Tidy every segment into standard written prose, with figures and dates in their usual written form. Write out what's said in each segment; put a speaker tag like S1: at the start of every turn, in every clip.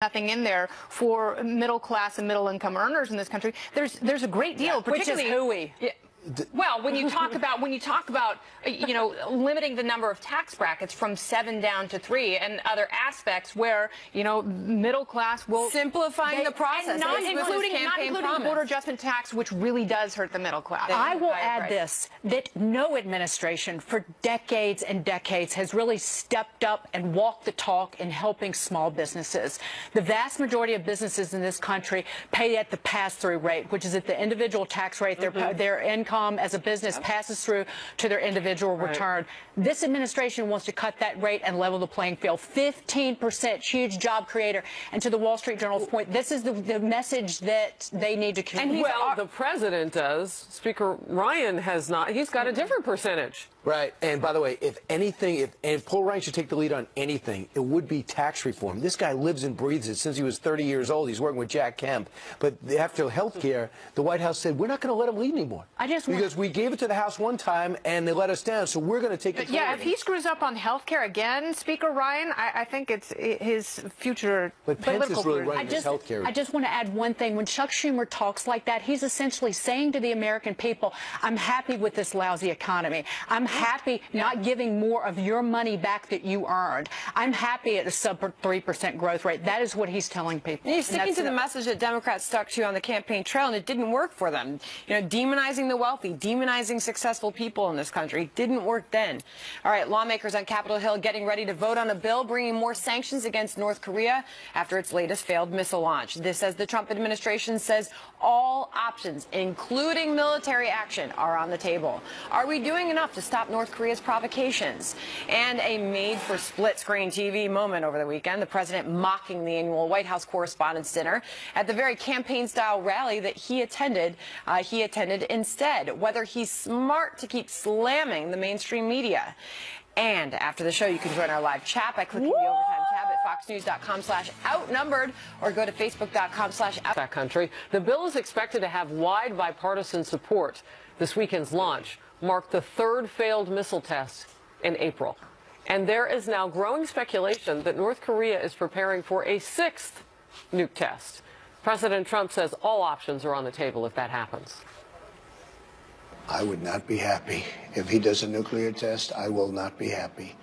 S1: nothing in there for middle class and middle income earners in this country. There's a great deal, particularly
S2: which is hooey.
S1: Yeah. Well, when you talk about limiting the number of tax brackets from 7 down to 3 and other aspects where middle class will
S2: simplifying the process,
S1: and not including border adjustment tax, which really does hurt the middle class.
S2: I will add this, that no administration for decades and decades has really stepped up and walked the talk in helping small businesses. The vast majority of businesses in this country pay at the pass-through rate, which is at the individual tax rate. Their income as a business passes through to their individual return. This administration wants to cut that rate and level the playing field. 15%, huge job creator. And to the Wall Street Journal's point, this is the message that they need to communicate.
S3: Well, the president does. Speaker Ryan has not. He's got a different percentage.
S4: Right. And by the way, if anything, if Paul Ryan should take the lead on anything, it would be tax reform. This guy lives and breathes it since he was 30 years old. He's working with Jack Kemp. But after health care, the White House said, we're not going to let him lead anymore. Because we gave it to the House one time and they let us down, so we're going to take it.
S1: Yeah, if he screws up on health care again, Speaker Ryan, I think it's his future political career.
S2: I just want to add one thing. When Chuck Schumer talks like that, he's essentially saying to the American people, I'm happy with this lousy economy. I'm happy not giving more of your money back that you earned. I'm happy at a sub 3% growth rate. That is what he's telling people.
S5: And he's sticking to the message that Democrats stuck to on the campaign trail, and it didn't work for them. Demonizing the wealthy, demonizing successful people in this country didn't work then. All right, lawmakers on Capitol Hill getting ready to vote on a bill bringing more sanctions against North Korea after its latest failed missile launch. This as the Trump administration says all options, including military action, are on the table. Are we doing enough to stop North Korea's provocations? And a made-for-split-screen TV moment over the weekend, the president mocking the annual White House Correspondents' Dinner at the very campaign-style rally that he attended instead. Whether he's smart to keep slamming the mainstream media. And after the show, you can join our live chat by clicking the Overtime tab at foxnews.com/outnumbered or go to facebook.com/out.
S3: That country. The bill is expected to have wide bipartisan support. This weekend's launch marked the third failed missile test in April. And there is now growing speculation that North Korea is preparing for a sixth nuke test. President Trump says all options are on the table if that happens.
S6: I would not be happy. If he does a nuclear test, I will not be happy.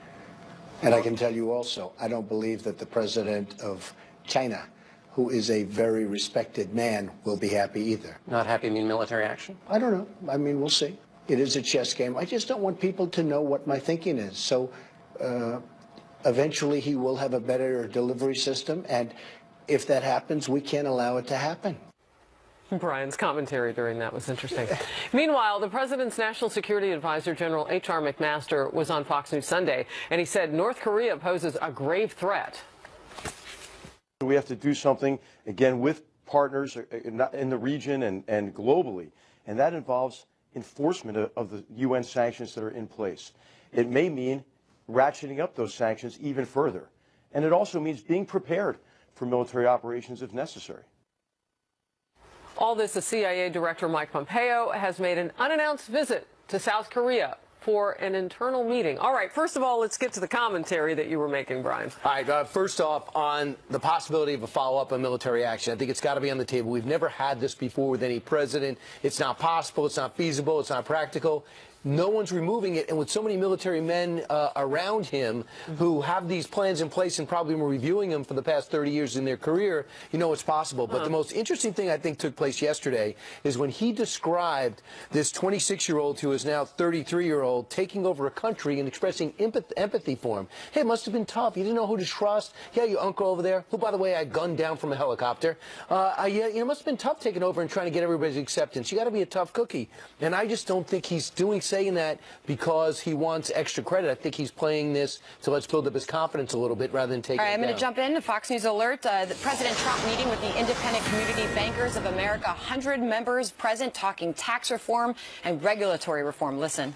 S6: And I can tell you also, I don't believe that the president of China, who is a very respected man, will be happy either.
S7: Not happy mean military action?
S6: I don't know. I mean, we'll see. It is a chess game. I just don't want people to know what my thinking is. So eventually he will have a better delivery system. And if that happens, we can't allow it to happen.
S3: Brian's commentary during that was interesting. Meanwhile, the president's National Security Advisor, General H.R. McMaster, was on Fox News Sunday, and he said North Korea poses a grave threat.
S8: We have to do something, again, with partners in the region and globally, and that involves enforcement of the UN sanctions that are in place. It may mean ratcheting up those sanctions even further, and it also means being prepared for military operations if necessary.
S3: All this, as CIA Director Mike Pompeo has made an unannounced visit to South Korea for an internal meeting. All right, first of all, let's get to the commentary that you were making, Brian.
S4: All right, first off, on the possibility of a follow-up on military action, I think it's got to be on the table. We've never had this before with any president. It's not possible, it's not feasible, it's not practical. No one's removing it, and with so many military men around him who have these plans in place and probably were reviewing them for the past 30 years in their career, you know it's possible. But the most interesting thing I think took place yesterday is when he described this 26-year-old who is now 33-year-old taking over a country and expressing empathy for him. Hey, it must have been tough. You didn't know who to trust. Yeah, your uncle over there, who, by the way, I gunned down from a helicopter. Yeah, it must have been tough taking over and trying to get everybody's acceptance. You got to be a tough cookie. And I just don't think he's saying that because he wants extra credit. I think he's playing this to let's build up his confidence a little bit rather than taking it down.
S5: I'm going to jump into Fox News Alert. The President Trump meeting with the Independent Community Bankers of America. 100 members present talking tax reform and regulatory reform. Listen.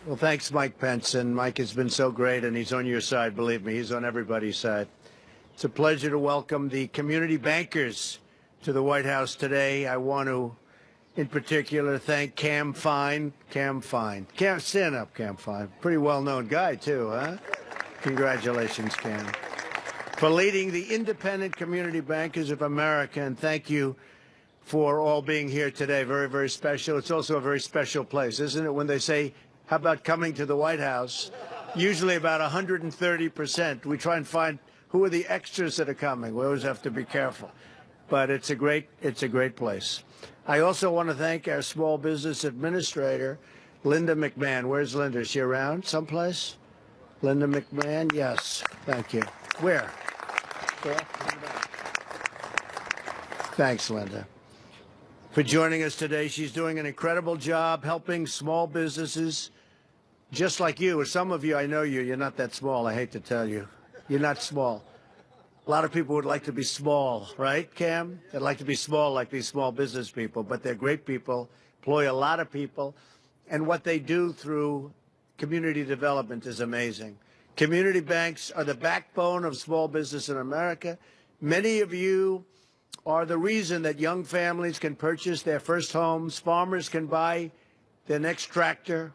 S9: Well, thanks, Mike Pence. And Mike has been so great, and he's on your side. Believe me, he's on everybody's side. It's a pleasure to welcome the community bankers to the White House today. I want to in particular thank Cam Fine. Stand up, Cam Fine. Pretty well-known guy, too, huh? Congratulations, Cam. for leading the Independent Community Bankers of America, and thank you for all being here today. Very, very special. It's also a very special place, isn't it? When they say, how about coming to the White House? Usually about 130%. We try and find who are the extras that are coming. We always have to be careful. But it's a great place. I also want to thank our Small Business Administrator, Linda McMahon. Where's Linda? Is she around someplace? Linda McMahon? Yes. Thank you. Where? Thanks, Linda, for joining us today. She's doing an incredible job helping small businesses just like you. Or some of you, I know you. You're not that small, I hate to tell you. You're not small. A lot of people would like to be small, right, Cam? They'd like to be small like these small business people, but they're great people, employ a lot of people, and what they do through community development is amazing. Community banks are the backbone of small business in America. Many of you are the reason that young families can purchase their first homes, farmers can buy their next tractor,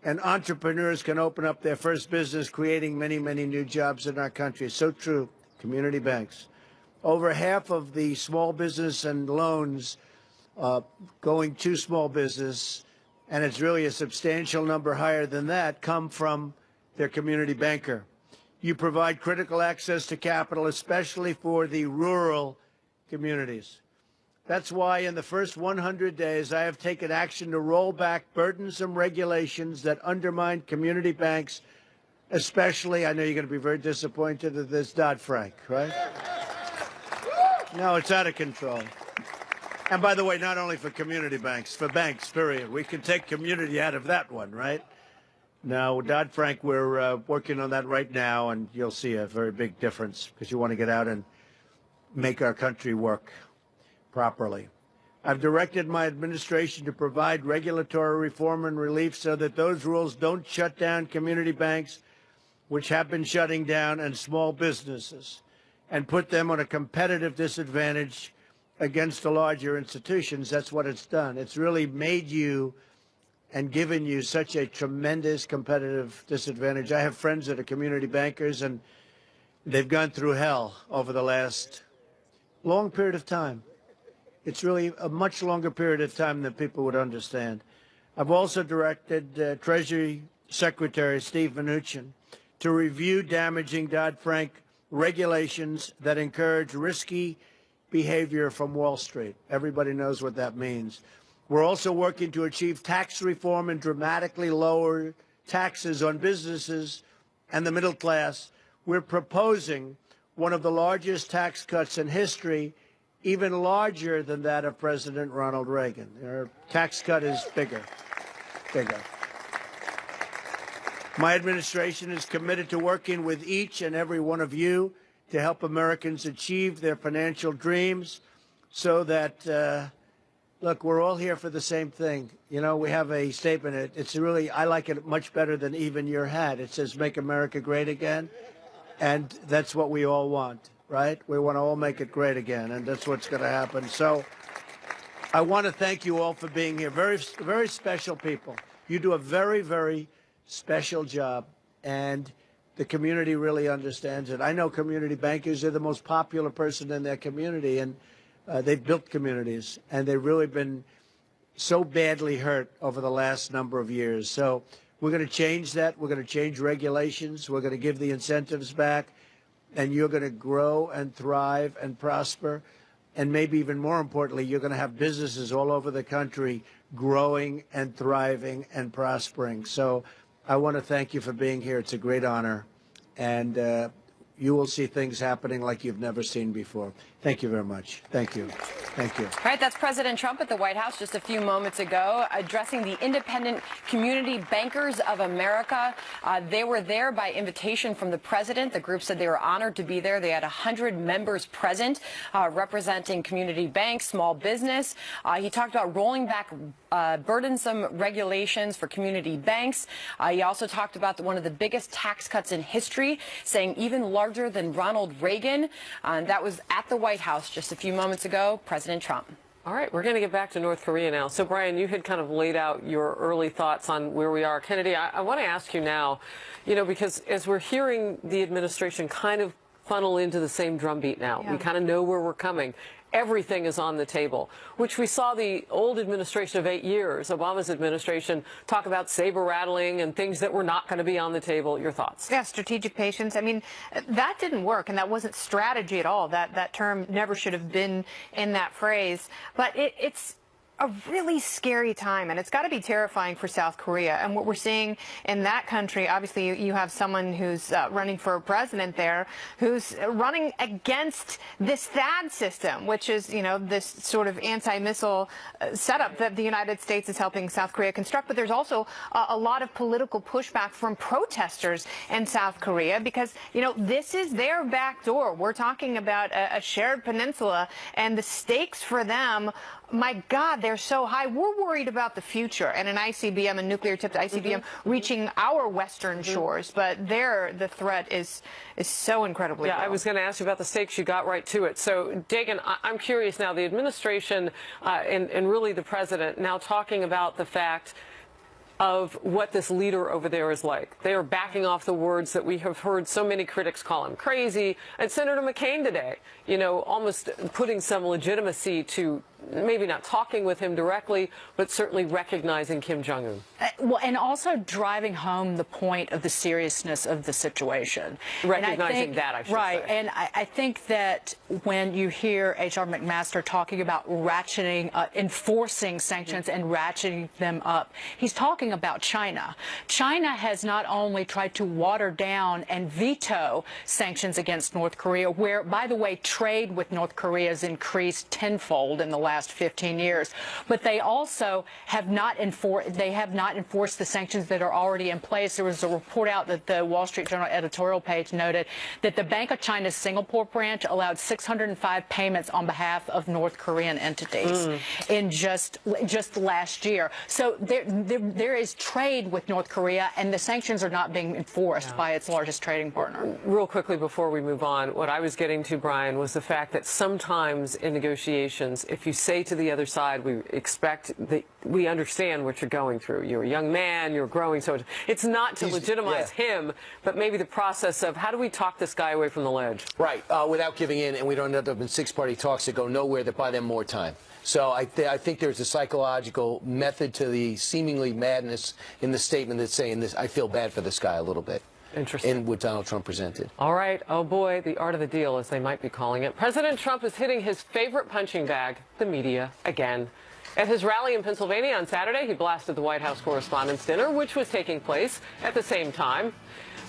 S9: and entrepreneurs can open up their first business, creating many, many new jobs in our country. It's so true. Community banks. Over half of the small business and loans going to small business, and it's really a substantial number higher than that, come from their community banker. You provide critical access to capital, especially for the rural communities. That's why in the first 100 days, I have taken action to roll back burdensome regulations that undermine community banks, especially, I know you're going to be very disappointed at this, Dodd-Frank, right? No, it's out of control. And by the way, not only for community banks, for banks, period. We can take community out of that one, right? Now, Dodd-Frank, we're working on that right now, and you'll see a very big difference because you want to get out and make our country work properly. I've directed my administration to provide regulatory reform and relief so that those rules don't shut down community banks, which have been shutting down, and small businesses, and put them on a competitive disadvantage against the larger institutions. That's what it's done. It's really made you and given you such a tremendous competitive disadvantage. I have friends that are community bankers, and they've gone through hell over the last long period of time. It's really a much longer period of time than people would understand. I've also directed Treasury Secretary Steve Mnuchin to review damaging Dodd-Frank regulations that encourage risky behavior from Wall Street. Everybody knows what that means. We're also working to achieve tax reform and dramatically lower taxes on businesses and the middle class. We're proposing one of the largest tax cuts in history, even larger than that of President Ronald Reagan. Our tax cut is bigger. My administration is committed to working with each and every one of you to help Americans achieve their financial dreams so that, look, we're all here for the same thing. You know, we have a statement. It's really, I like it much better than even your hat. It says, make America great again. And that's what we all want, right? We want to all make it great again, and that's what's going to happen. So I want to thank you all for being here. Very, very special people. You do a very, very special job, and the community really understands it. I know community bankers are the most popular person in their community, and they've built communities, and they've really been so badly hurt over the last number of years. So we're going to change that. We're going to change regulations. We're going to give the incentives back, and you're going to grow and thrive and prosper. And maybe even more importantly, you're going to have businesses all over the country growing and thriving and prospering. So I want to thank you for being here. It's a great honor. And you will see things happening like you've never seen before. Thank you very much. Thank you. Thank you.
S5: All right, that's President Trump at the White House just a few moments ago addressing the Independent Community Bankers of America. They were there by invitation from the president. The group said they were honored to be there. They had 100 members present representing community banks, small business. He talked about rolling back burdensome regulations for community banks. He also talked about one of the biggest tax cuts in history, saying even larger than Ronald Reagan. That was at the White House just a few moments ago. President Trump.
S3: All right, we're going to get back to North Korea now. So, Brian, you had kind of laid out your early thoughts on where we are. Kennedy, I want to ask you now, you know, because as we're hearing the administration kind of funnel into the same drumbeat now.
S1: Yeah.
S3: We kind of know where we're coming. Everything is on the table, which we saw the old administration of 8 years, Obama's administration, talk about saber rattling and things that were not going to be on the table. Your thoughts?
S1: Yeah, strategic patience. I mean, that didn't work, and that wasn't strategy at all. That term never should have been in that phrase. But it's a really scary time, and it's got to be terrifying for South Korea. And what we're seeing in that country, obviously you have someone who's running for president there, who's running against this THAAD system, which is, you know, this sort of anti-missile setup that the United States is helping South Korea construct. But there's also a lot of political pushback from protesters in South Korea because, you know, this is their back door. We're talking about a shared peninsula, and the stakes for them, my God, they're so high. We're worried about the future and an ICBM, a nuclear-tipped ICBM, reaching our western shores. But there, the threat is so incredibly real.
S3: I was going to ask you about the stakes. You got right to it. So, Dagan, I'm curious now, the administration and really the president now talking about the fact of what this leader over there is like. They are backing off the words that we have heard so many critics call him crazy. And Senator McCain today, you know, almost putting some legitimacy to maybe not talking with him directly, but certainly recognizing Kim Jong-un.
S2: Well, and also driving home the point of the seriousness of the situation.
S3: Recognizing that, I should
S2: right,
S3: say.
S2: and I think that when you hear H.R. McMaster talking about ratcheting, enforcing sanctions and ratcheting them up, he's talking about China. China has not only tried to water down and veto sanctions against North Korea, where, by the way, trade with North Korea has increased tenfold in the last 15 years, but they also have not enforced the sanctions that are already in place. There was a report out that the Wall Street Journal editorial page noted that the Bank of China's Singapore branch allowed 605 payments on behalf of North Korean entities in just last year. So there is trade with North Korea, and the sanctions are not being enforced by its largest trading partner.
S3: Real quickly before we move on, what I was getting to, Brian, was the fact that sometimes in negotiations, if you say to the other side, we expect that we understand what you're going through. You're a young man, you're growing, so it's not to legitimize him, but maybe the process of how do we talk this guy away from the ledge?
S4: Right, without giving in, and we don't end up in six-party talks that go nowhere that buy them more time. So I think there's a psychological method to the seemingly madness in the statement that's saying this. I feel bad for this guy a little bit.
S3: Interesting.
S4: In what Donald Trump presented.
S3: All right. Oh, boy, the art of the deal, as they might be calling it. President Trump is hitting his favorite punching bag, the media, again. At his rally in Pennsylvania on Saturday, he blasted the White House Correspondents' Dinner, which was taking place at the same time.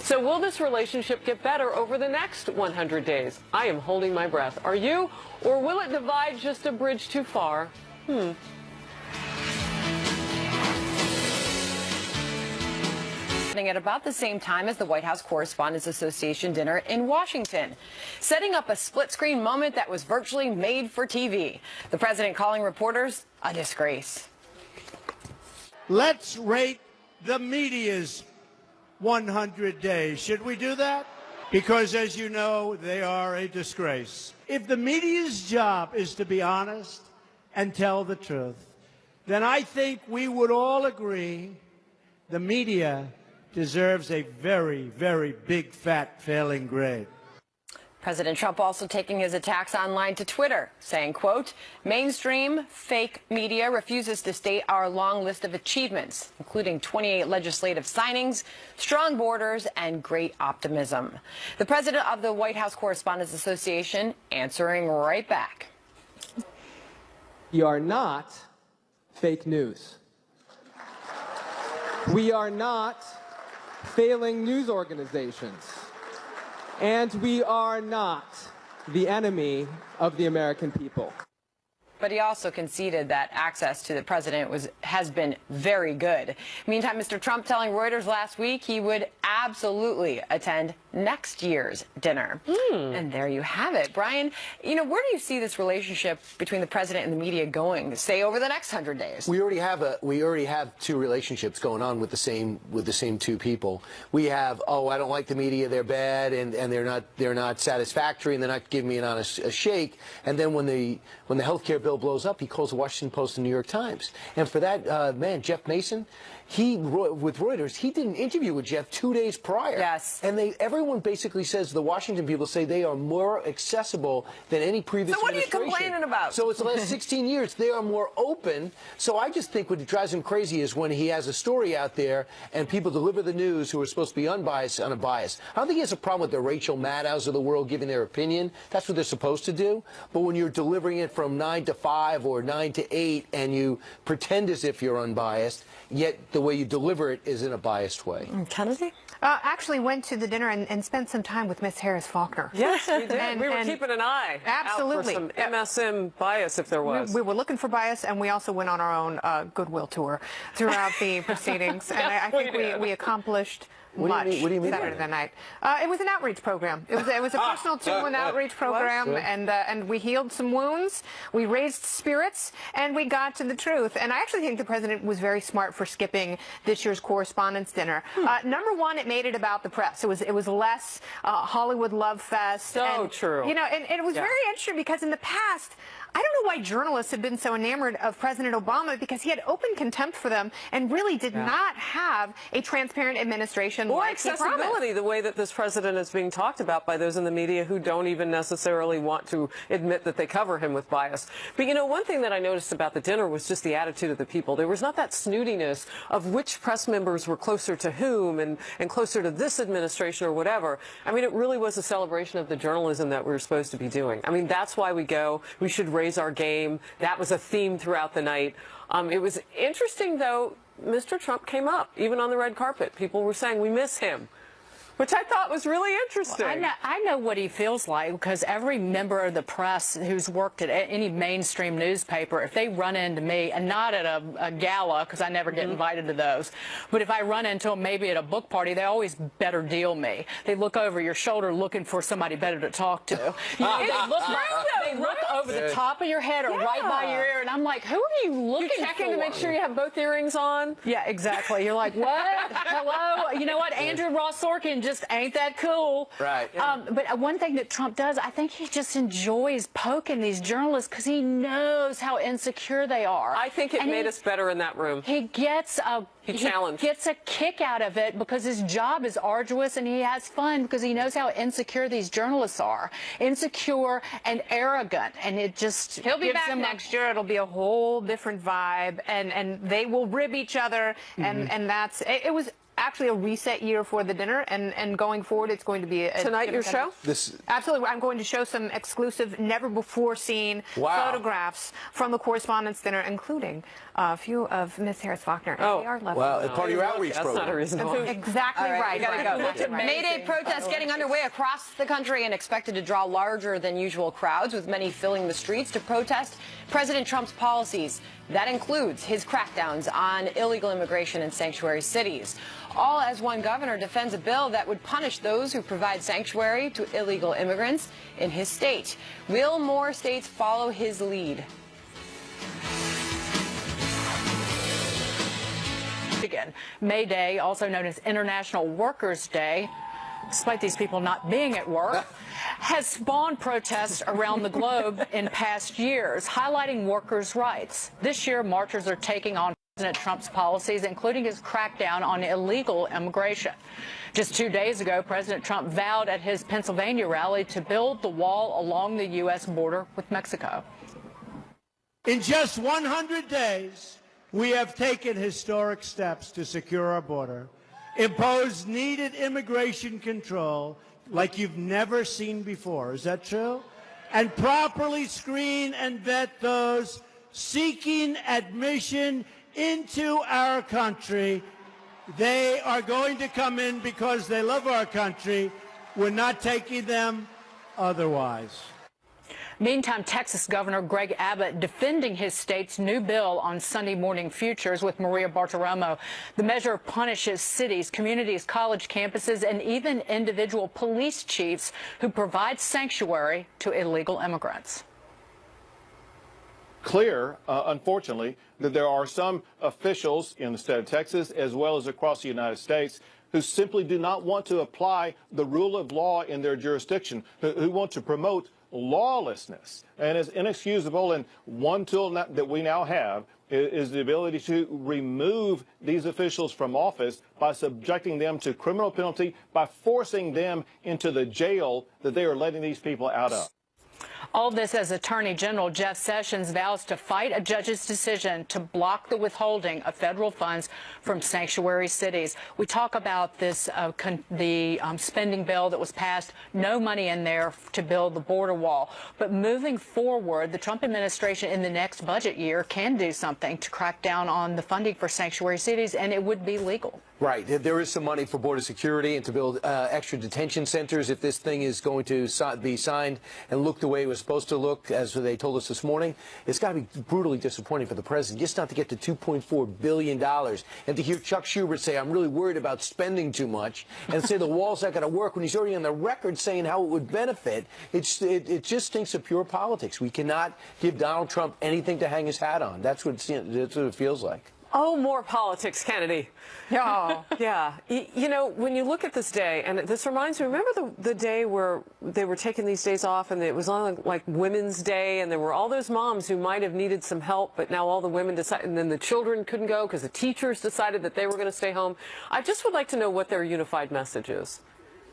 S3: So will this relationship get better over the next 100 days? I am holding my breath. Are you? Or will it divide just a bridge too far?
S5: At about the same time as the White House Correspondents Association dinner in Washington, setting up a split-screen moment that was virtually made for TV. The president calling reporters a disgrace.
S9: Let's rate the media's 100 days. Should we do that? Because, as you know, they are a disgrace. If the media's job is to be honest and tell the truth, then I think we would all agree the media deserves a very, very big, fat failing grade.
S5: President Trump also taking his attacks online to Twitter, saying, quote, mainstream fake media refuses to state our long list of achievements, including 28 legislative signings, strong borders, and great optimism. The president of the White House Correspondents Association answering right back.
S7: We are not fake news. We are not failing news organizations. And we are not the enemy of the American people.
S5: But he also conceded that access to the president has been very good. Meantime, Mr. Trump telling Reuters last week he would absolutely attend next year's dinner. And there you have it. Brian, you know, where do you see this relationship between the president and the media going, say, over the next 100 days?
S4: We already have two relationships going on with the same two people. We have, oh, I don't like the media, they're bad, and they're not satisfactory, and they're not giving me an honest shake. And then when the healthcare bill blows up, he calls the Washington Post and the New York Times. And for that man, Jeff Mason, with Reuters, he did an interview with Jeff 2 days prior.
S5: Yes.
S4: And everyone basically says, the Washington people say they are more accessible than any previous
S5: So what are you
S4: administration.
S5: complaining about?
S4: So it's the last 16 years, they are more open. So I just think what drives him crazy is when he has a story out there and people deliver the news who are supposed to be unbiased. I don't think he has a problem with the Rachel Maddows of the world giving their opinion. That's what they're supposed to do. But when you're delivering it from 9 to 5 or 9 to 8 and you pretend as if you're unbiased, yet the way you deliver it is in a biased way.
S5: Kennedy?
S1: Actually went to the dinner and spent some time with Miss Harris Faulkner.
S3: Yes, we did. We were keeping an eye
S1: absolutely
S3: out for some MSM bias if there was.
S1: We were looking for bias, and we also went on our own goodwill tour throughout the proceedings. And I think we accomplished much
S4: what do you mean
S1: Saturday night. It was an outreach program. It was a personal tool and outreach program, and we healed some wounds, we raised spirits, and we got to the truth. And I actually think the president was very smart for skipping this year's Correspondents' Dinner. Number one, it made it about the press. It was less Hollywood love fest.
S3: So true.
S1: You know, and it was very interesting because in the past, I don't know why journalists have been so enamored of President Obama, because he had open contempt for them and really did not have a transparent administration
S3: or
S1: like
S3: accessibility, the way that this president is being talked about by those in the media who don't even necessarily want to admit that they cover him with bias. But, you know, one thing that I noticed about the dinner was just the attitude of the people. There was not that snootiness of which press members were closer to whom and closer to this administration or whatever. I mean, it really was a celebration of the journalism that we're supposed to be doing. I mean, that's why we go. We should raise our game. That was a theme throughout the night. It was interesting, though, Mr. Trump came up, even on the red carpet. People were saying, we miss him, which I thought was really interesting.
S2: Well, I know what he feels like, because every member of the press who's worked at any mainstream newspaper, if they run into me, and not at a gala, because I never get invited to those, but if I run into them maybe at a book party, they always better deal me. They look over your shoulder looking for somebody better to talk to. You know, they look over the top of your head or right by your ear, and I'm like, who are you looking for?
S3: You're checking to make sure you have both earrings on?
S2: Yeah, exactly. You're like, what? Hello? You know what? Andrew Ross Sorkin just ain't that cool.
S4: Right.
S2: But one thing that Trump does, I think he just enjoys poking these journalists because he knows how insecure they are.
S3: I think it made us better in that room.
S2: He gets a kick out of it because his job is arduous, and he has fun because he knows how insecure these journalists are. Insecure and arrogant, and it just
S1: He'll be back next year. It'll be a whole different vibe, and they will rib each other, and that's it. Was actually a reset year for the dinner, and going forward, it's going to be
S3: tonight your show.
S1: Absolutely, I'm going to show some exclusive, never before seen photographs from the Correspondents' Dinner, including a few of Miss Harris Faulkner.
S3: Oh,
S1: they are lovely.
S4: Well, it's part of your outreach
S3: That's
S4: program.
S3: not a reason why.
S1: Exactly right.
S5: Gotta go. May Day protests getting underway across the country and expected to draw larger than usual crowds, with many filling the streets to protest President Trump's policies. That includes his crackdowns on illegal immigration in sanctuary cities. All as one governor defends a bill that would punish those who provide sanctuary to illegal immigrants in his state. Will more states follow his lead?
S2: May Day, also known as International Workers' Day, despite these people not being at work, has spawned protests around the globe in past years, highlighting workers' rights. This year, marchers are taking on President Trump's policies, including his crackdown on illegal immigration. Just 2 days ago, President Trump vowed at his Pennsylvania rally to build the wall along the U.S. border with Mexico.
S9: In just 100 days, we have taken historic steps to secure our border, impose needed immigration control like you've never seen before. Is that true? And properly screen and vet those seeking admission into our country. They are going to come in because they love our country. We're not taking them otherwise.
S2: Meantime, Texas Governor Greg Abbott defending his state's new bill on Sunday morning futures with Maria Bartiromo. The measure punishes cities, communities, college campuses, and even individual police chiefs who provide sanctuary to illegal immigrants.
S10: Clear, unfortunately, that there are some officials in the state of Texas, as well as across the United States, who simply do not want to apply the rule of law in their jurisdiction, who want to promote lawlessness. And it's inexcusable, and one tool that we now have is the ability to remove these officials from office by subjecting them to criminal penalty, by forcing them into the jail that they are letting these people out of.
S2: All this as Attorney General Jeff Sessions vows to fight a judge's decision to block the withholding of federal funds from sanctuary cities. We talk about this, the spending bill that was passed, no money in there to build the border wall. But moving forward, the Trump administration in the next budget year can do something to crack down on the funding for sanctuary cities, and it would be legal.
S4: Right. There is some money for border security and to build extra detention centers if this thing is going to be signed and look the way it was supposed to look, as they told us this morning. It's got to be brutally disappointing for the president just not to get to $2.4 billion. And to hear Chuck Schubert say, I'm really worried about spending too much, and say the wall's not going to work when he's already on the record saying how it would benefit. It just stinks of pure politics. We cannot give Donald Trump anything to hang his hat on. That's what it feels like.
S3: Oh, more politics, Kennedy.
S1: Oh.
S3: Yeah. You know, when you look at this day, and this reminds me, remember the day where they were taking these days off, and it was on like Women's Day, and there were all those moms who might have needed some help, but now all the women decided, and then the children couldn't go because the teachers decided that they were going to stay home. I just would like to know what their unified message is.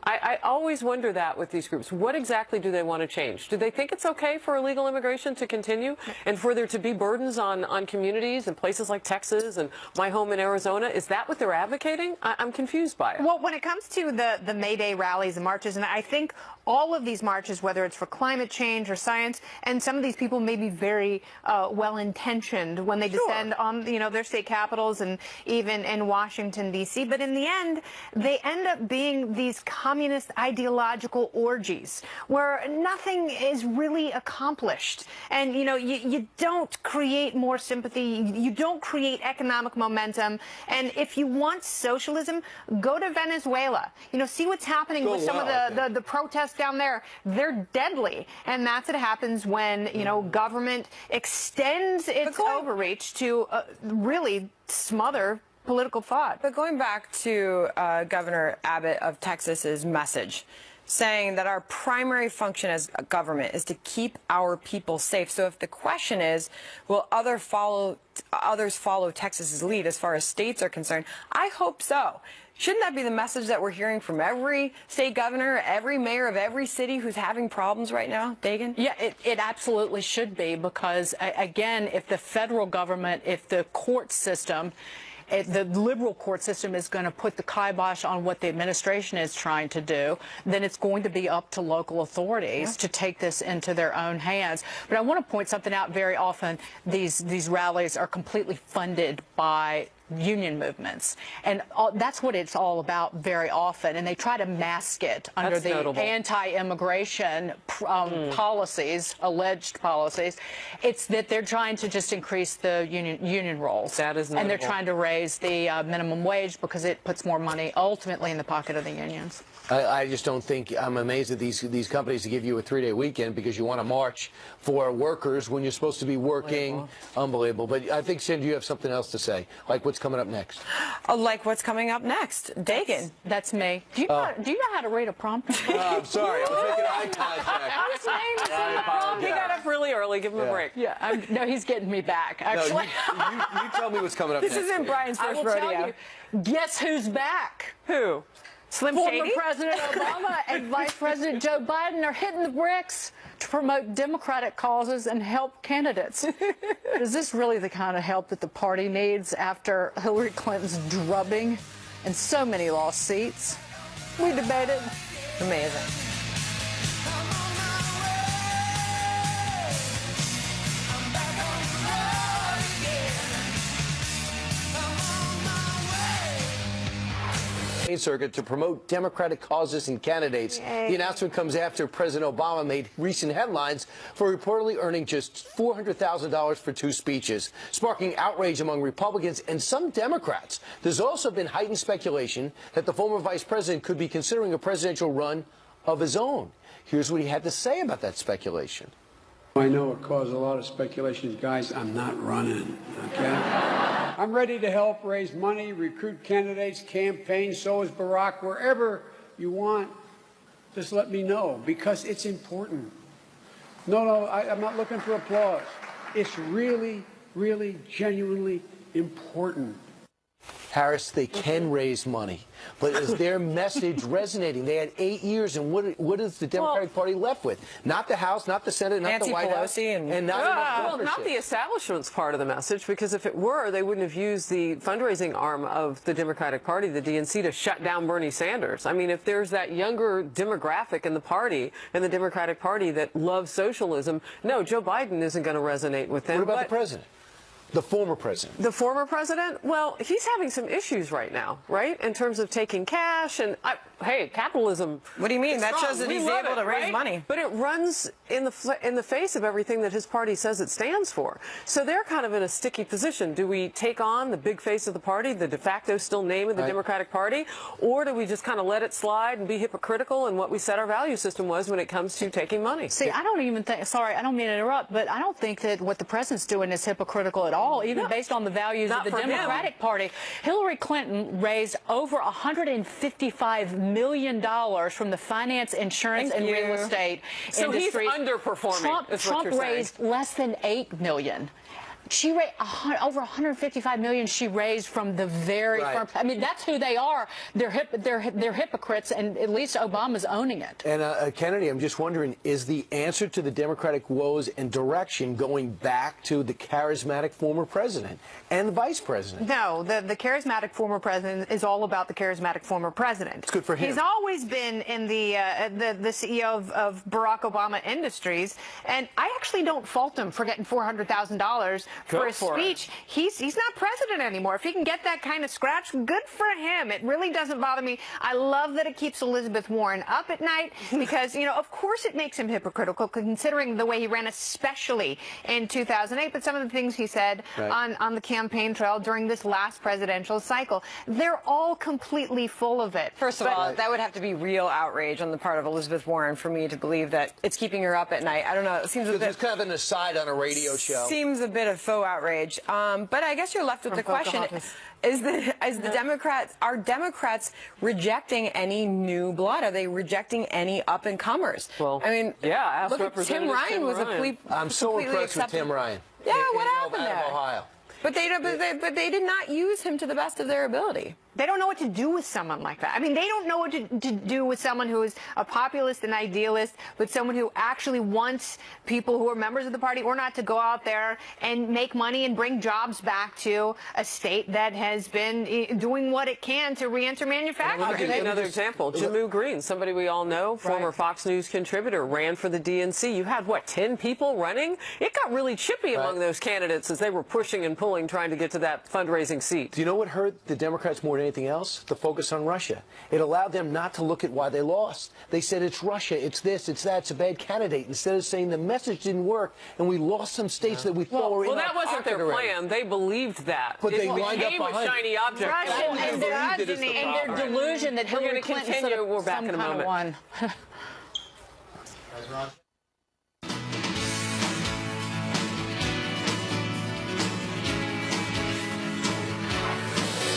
S3: I always wonder that with these groups. What exactly do they want to change? Do they think it's okay for illegal immigration to continue and for there to be burdens on communities in places like Texas and my home in Arizona? Is that what they're advocating? I'm confused by it.
S1: Well, when it comes to the May Day rallies and marches, and I think all of these marches, whether it's for climate change or science, and some of these people may be very well-intentioned when they descend on, their state capitals and even in Washington, D.C., but in the end, they end up being these communist ideological orgies where nothing is really accomplished. And, you don't create more sympathy. You don't create economic momentum. And if you want socialism, go to Venezuela. See what's happening with some of the protests down there. They're deadly. And that's what happens when, government extends its overreach to really smother political thought.
S5: But going back to Governor Abbott of Texas's message, saying that our primary function as a government is to keep our people safe. So if the question is, will others follow Texas's lead as far as states are concerned, I hope so. Shouldn't that be the message that we're hearing from every state governor, every mayor of every city who's having problems right now, Dagan?
S2: Yeah, it absolutely should be, because, again, if the federal government, if the court system, the liberal court system is going to put the kibosh on what the administration is trying to do, then it's going to be up to local authorities to take this into their own hands. But I want to point something out. Very often, these rallies are completely funded by union movements, and that's what it's all about very often, and they try to mask it under the anti-immigration policies, alleged policies. It's that they're trying to just increase the union rolls.
S3: That is notable.
S2: And they're trying to raise the minimum wage because it puts more money ultimately in the pocket of the unions.
S4: I just don't think, I'm amazed at these companies to give you a 3-day weekend because you want to march for workers when you're supposed to be working. Unbelievable. But I think, Cindy, you have something else to say, like what's coming up next.
S5: Like what's coming up next. Dagan.
S2: That's me. Do you know how to read a prompter?
S4: I'm sorry. I was making eye contact.
S2: His name is in the prompter.
S3: He got up really early. Give him a break.
S2: Yeah. No, he's getting me back, actually.
S4: No, you tell me what's coming up next.
S5: This isn't Brian's first rodeo.
S2: Tell you, guess who's back?
S3: Who?
S1: Slim
S2: Former
S1: Shady?
S2: President Obama and Vice President Joe Biden are hitting the bricks to promote Democratic causes and help candidates. Is this really the kind of help that the party needs after Hillary Clinton's drubbing and so many lost seats? We debated.
S5: Amazing.
S4: Circuit to promote Democratic causes and candidates. Yay. The announcement comes after President Obama made recent headlines for reportedly earning just $400,000 for 2 speeches, sparking outrage among Republicans and some Democrats. There's also been heightened speculation that the former vice president could be considering a presidential run of his own. Here's what he had to say about that speculation.
S11: I know it caused a lot of speculation. Guys, I'm not running, okay? I'm ready to help raise money, recruit candidates, campaign, so is Barack, wherever you want. Just let me know, because it's important. No, I'm not looking for applause. It's really really genuinely important.
S4: Harris, they can raise money, but is their message resonating? They had 8 years, and what is the Democratic Party left with? Not the House, not the Senate, not
S5: Nancy
S4: the White House,
S5: Pelosi
S4: and not enough
S3: Well,
S4: leadership.
S3: not the establishment's part of the message, because if it were, they wouldn't have used the fundraising arm of the Democratic Party, the DNC, to shut down Bernie Sanders. I mean, if there's that younger demographic in the party, in the Democratic Party, that loves socialism, no, Joe Biden isn't going to resonate with them.
S4: What about the president? The former president.
S3: The former president? Well, he's having some issues right now, right? In terms of taking cash and, hey, capitalism.
S5: What do you mean?
S3: It's
S5: That
S3: strong.
S5: shows that
S3: We
S5: he's
S3: love
S5: able
S3: it,
S5: to raise
S3: right?
S5: money.
S3: But it runs in the face of everything that his party says it stands for. So they're kind of in a sticky position. Do we take on the big face of the party, the de facto still name of the Democratic Party, or do we just kind of let it slide and be hypocritical in what we said our value system was when it comes to taking money?
S2: See, I don't even think, sorry, I don't mean to interrupt, but I don't think that what the president's doing is hypocritical at all, even based on the values of the Democratic Party. Hillary Clinton raised over $155 million from the finance, insurance, and real estate industries.
S3: So he's underperforming.
S2: Trump raised less than $8 million. She raised over $155 million. She raised from the very firm. I mean, that's who they are. They're hypocrites, and at least Obama's owning it.
S4: And Kennedy, I'm just wondering, is the answer to the Democratic woes and direction going back to the charismatic former president and the vice president?
S1: No, the charismatic former president is all about the charismatic former president.
S4: It's good for him.
S1: He's always been in the CEO of Barack Obama Industries, and I actually don't fault him for getting $400,000 for his speech. He's not president anymore. If he can get that kind of scratch, good for him. It really doesn't bother me. I love that it keeps Elizabeth Warren up at night because, you know, of course it makes him hypocritical considering the way he ran, especially in 2008, but some of the things he said on the campaign trail during this last presidential cycle, they're all completely full of it.
S5: First of all, that would have to be real outrage on the part of Elizabeth Warren for me to believe that it's keeping her up at night. I don't know. It seems a bit,
S4: it's kind of an aside on a radio show.
S5: Seems a bit of faux outrage. But I guess you're left with the question: are Democrats rejecting any new blood? Are they rejecting any up and comers?
S3: Well,
S5: I mean,
S3: yeah.
S5: Look at Tim Ryan was a complete.
S4: I'm so impressed with Tim Ryan.
S5: Yeah, what happened
S4: out
S5: there?
S4: of Ohio.
S5: But they did not use him to the best of their ability.
S1: They don't know what to do with someone like that. I mean, they don't know what to do with someone who is a populist and idealist, but someone who actually wants people who are members of the party or not to go out there and make money and bring jobs back to a state that has been doing what it can to re-enter manufacturing.
S3: I'll give you another example. Jamu Green, somebody we all know, former Fox News contributor, ran for the DNC. You had, what, 10 people running? It got really chippy among those candidates as they were pushing and pulling, trying to get to that fundraising seat.
S4: Do you know what hurt the Democrats more than anything else? The focus on Russia. It allowed them not to look at why they lost. They said it's Russia, it's this, it's that, it's a bad candidate, instead of saying the message didn't work and we lost some states that we thought were in our
S3: that wasn't their
S4: pocket already.
S3: plan. They believed that.
S4: But they lined up
S3: became a
S4: behind
S3: shiny object.
S1: Russia and
S2: their delusion that Hillary Clinton
S3: continue. We're back in a moment.
S2: Won.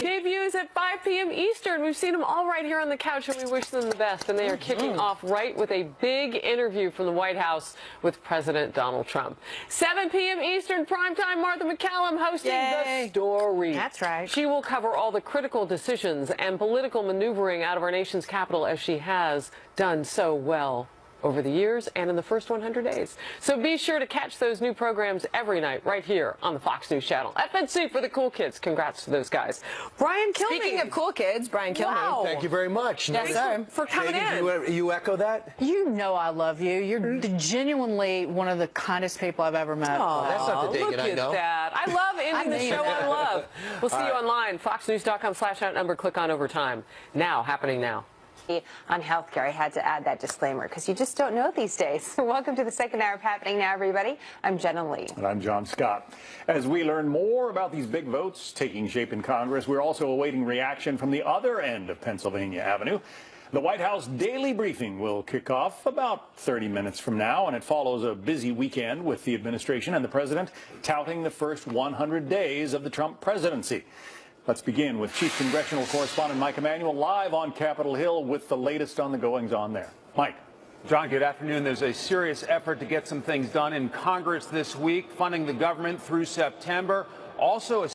S3: Debuts at 5 p.m. Eastern. We've seen them all right here on the couch, and we wish them the best. And they are kicking off right with a big interview from the White House with President Donald Trump. 7 p.m. Eastern, primetime, Martha McCallum hosting The Story.
S1: That's right.
S3: She will cover all the critical decisions and political maneuvering out of our nation's capital, as she has done so well over the years and in the first 100 days. So be sure to catch those new programs every night right here on the Fox News Channel. FNC for the cool kids. Congrats to those guys. Brian Kilmeade.
S5: Speaking of cool kids, Brian Kilmeade.
S3: Wow.
S4: Thank you very much.
S5: Yes, sir.
S3: For coming
S4: Megan,
S3: in.
S4: you echo that?
S2: You know I love you. You're genuinely one of the kindest people I've ever met.
S3: Oh,
S4: that's not the digging,
S3: look
S4: I
S3: at
S4: know.
S3: that. I love ending the
S2: mean
S3: show
S2: it.
S3: on love. We'll see you online. FoxNews.com/outnumbered. Click on Overtime. Now, happening now.
S12: On healthcare, I had to add that disclaimer because you just don't know these days. Welcome to the second hour of Happening Now, everybody. I'm Jenna Lee.
S13: And I'm John Scott. As we learn more about these big votes taking shape in Congress, we're also awaiting reaction from the other end of Pennsylvania Avenue. The White House daily briefing will kick off about 30 minutes from now, and it follows a busy weekend with the administration and the president touting the first 100 days of the Trump presidency. Let's begin with Chief Congressional Correspondent Mike Emanuel live on Capitol Hill with the latest on the goings-on there. Mike.
S14: John, good afternoon. There's a serious effort to get some things done in Congress this week, funding the government through September. Also, a